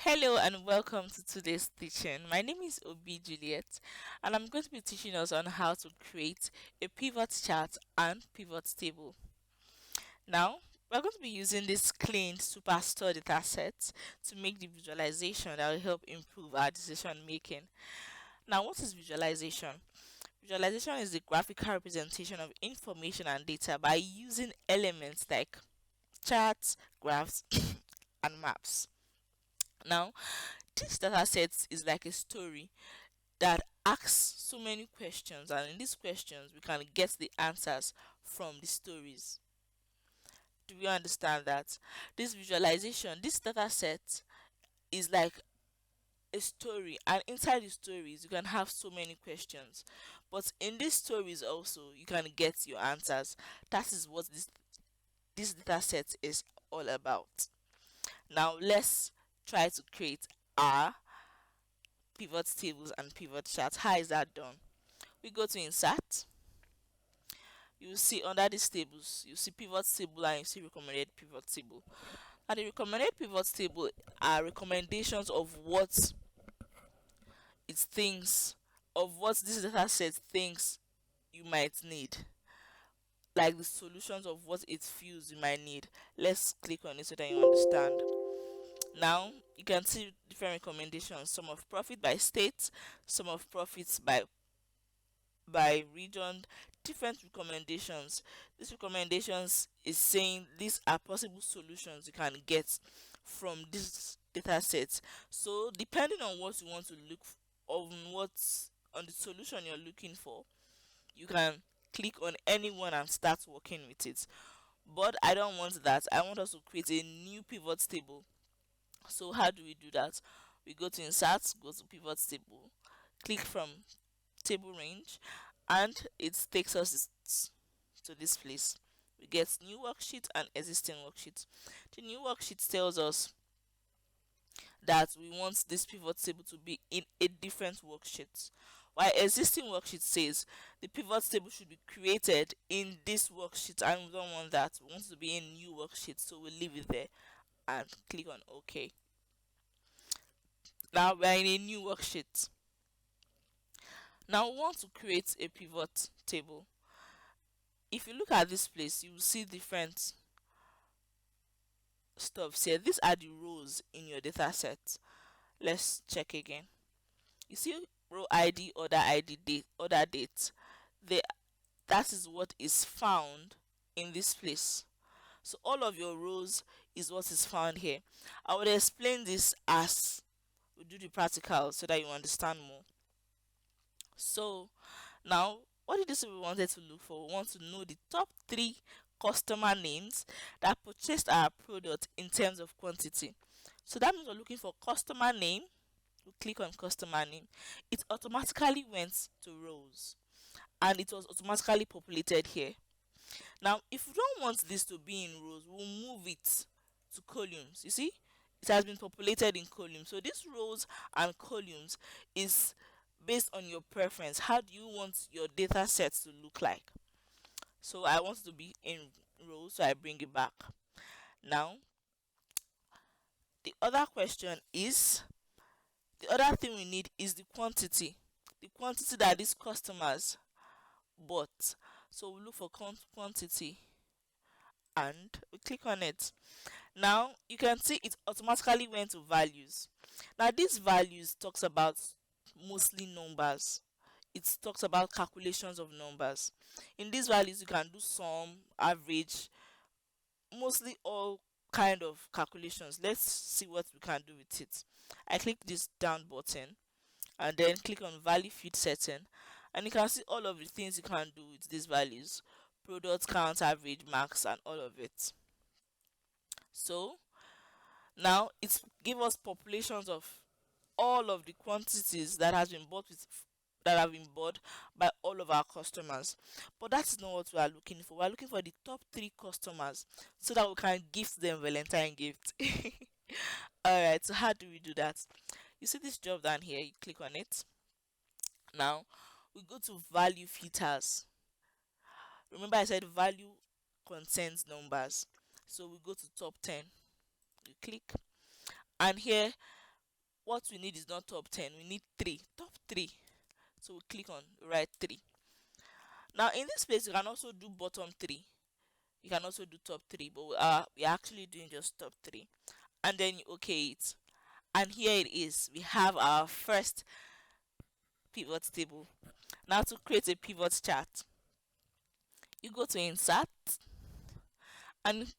Hello and welcome to today's teaching. My name is Obi Juliet and I'm going to be teaching us on how to create a pivot chart and pivot table. Now, we're going to be using this clean superstore data set to make the visualization that will help improve our decision making. Now, what is visualization? Visualization is the graphical representation of information and data by using elements like charts, graphs, and maps. Now, this data set is like a story that asks so many questions, and in these questions, we can get the answers from the stories. Do we understand that? This visualization, this data set is like a story, and inside the stories, you can have so many questions, but in these stories, also, you can get your answers. That is what this data set is all about. Now, let's try to create our pivot tables and pivot charts. How is that done? We go to insert. You see under these tables, you see pivot table and you see recommended pivot table. And the recommended pivot table are recommendations of what it thinks, of what this data set thinks you might need, like the solutions of what it feels you might need. Let's click on it so that you understand. Now you can see different recommendations: sum of profit by state, sum of profits by region, different recommendations. These recommendations is saying these are possible solutions you can get from this data set. So depending on what you want to on what on the solution you're looking for, you can click on anyone and start working with it. But I don't want that. I want us to create a new pivot table. So how do we do that? We go to insert, go to pivot table, click from table range, and it takes us to this place. We get new worksheet and existing worksheet. The new worksheet tells us that we want this pivot table to be in a different worksheet, while existing worksheet says the pivot table should be created in this worksheet, and we don't want that. We want it to be in new worksheet, so we'll leave it there and click on OK. Now we're in a new worksheet. Now we want to create a pivot table. If you look at this place, you will see different stuff here. These are the rows in your data set. Let's check again. You see row ID, order date. The That is what is found in this place. So all of your rows is what is found here. I would explain this as we do the practical so that you understand more. So now, what did this we wanted to look for? We want to know the top three customer names that purchased our product in terms of quantity. So that means we're looking for customer name. We click on customer name. It automatically went to rows and it was automatically populated here. Now, if we don't want this to be in rows, we'll move it to columns. You see, it has been populated in columns. So these rows and columns is based on your preference. How do you want your data set to look like? So I want it to be in rows, so I bring it back. Now, the other question is, the other thing we need is the quantity that these customers bought. So we look for quantity and we click on it. Now you can see it automatically went to values. Now these values talks about mostly numbers. It talks about calculations of numbers. In these values you can do sum, average, mostly all kind of calculations. Let's see what we can do with it. I click this down button and then click on value feed setting, and you can see all of the things you can do with these values: product count, average, max, and all of it. So now it's give us populations of all of the quantities that have been bought by all of our customers. But that is not what we are looking for. We are looking for the top three customers so that we can gift them Valentine gift. Alright, so how do we do that? You see this job down here, you click on it. Now we go to value filters. Remember I said value contains numbers. So we go to top 10. You click, and here what we need is not top 10, we need three, top three. So we click on write three. Now in this place you can also do bottom three, you can also do top three, but we're actually doing just top three. And then you okay it, and here it is, we have our first pivot table. Now to create a pivot chart, you go to insert, and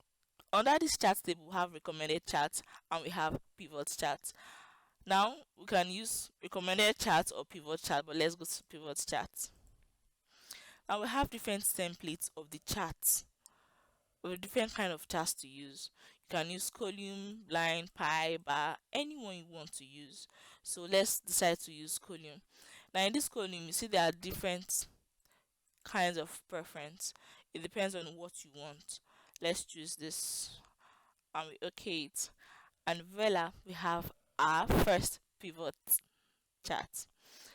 under this chart table we have recommended charts and we have pivot charts. Now we can use recommended chart or pivot chart, but let's go to pivot chart. Now we have different templates of the charts with different kind of charts to use. You can use column, line, pie, bar, anyone you want to use. So let's decide to use column. Now in this column you see there are different kinds of preference. It depends on what you want. Let's choose this and we okay it. And voila, we have our first pivot chart.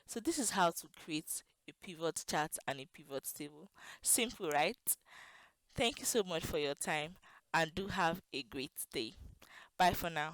So this is how to create a pivot chart and a pivot table. Simple, right? Thank you so much for your time and do have a great day. Bye for now.